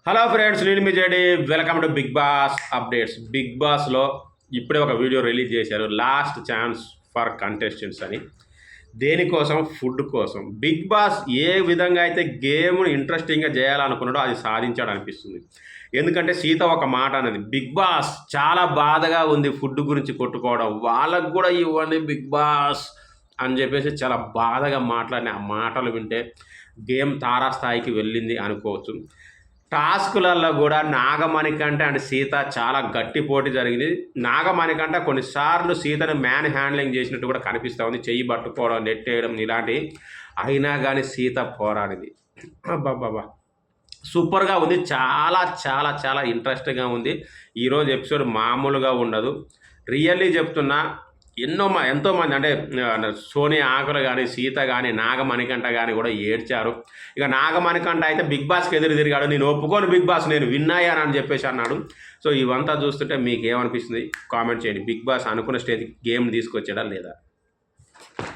Hello friends, నేను మీ JD. Welcome to Bigg Boss updates. Big బాస్లో ఇప్పుడే ఒక వీడియో రిలీజ్ చేశారు, లాస్ట్ ఛాన్స్ ఫర్ కంటెస్టెంట్స్ అని. దేనికోసం? ఫుడ్ కోసం. బిగ్ బాస్ ఏ విధంగా అయితే గేమ్ను ఇంట్రెస్టింగ్గా చేయాలనుకున్నాడో అది సాధించాడు అనిపిస్తుంది. ఎందుకంటే సీత ఒక మాట అనేది, బిగ్ బాస్ చాలా బాధగా ఉంది ఫుడ్ గురించి కొట్టుకోవడం, వాళ్ళకు కూడా ఇవ్వండి బిగ్ బాస్ అని చెప్పేసి చాలా బాధగా మాట్లాడిన ఆ మాటలు వింటే గేమ్ తారాస్థాయికి వెళ్ళింది అనుకోవచ్చు. టాస్కులలో కూడా నాగమణికంట అండ్ సీత చాలా గట్టి పోటీ జరిగింది. నాగమణికంట కొన్నిసార్లు సీతను మ్యాన్ హ్యాండ్లింగ్ చేసినట్టు కూడా కనిపిస్తూ ఉంది, చెయ్యి పట్టుకోవడం, నెట్టేయడం ఇలాంటివి. అయినా కానీ సీత పోరాడింది. అబ్బాబ్బాబ్బా, సూపర్గా ఉంది. చాలా చాలా చాలా ఇంట్రెస్టింగ్గా ఉంది. ఈరోజు ఎపిసోడ్ మామూలుగా ఉండదు. రియల్లీ చెప్తున్నా, ఎంతోమంది అంటే సోనియా ఆకులు కానీ, సీత కానీ, నాగమణికంట కానీ కూడా ఏడ్చారు. ఇక నాగమణికంట అయితే బిగ్ బాస్కి ఎదురు తిరిగాడు, నేను ఒప్పుకోను బిగ్ బాస్, నేను విన్నాయాను అని చెప్పేసి అన్నాడు. సో ఇవంతా చూస్తుంటే మీకు ఏమనిపిస్తుంది? కామెంట్ చేయండి. బిగ్ బాస్ అనుకున్న స్టేజ్కి గేమ్ తీసుకొచ్చాడా లేదా?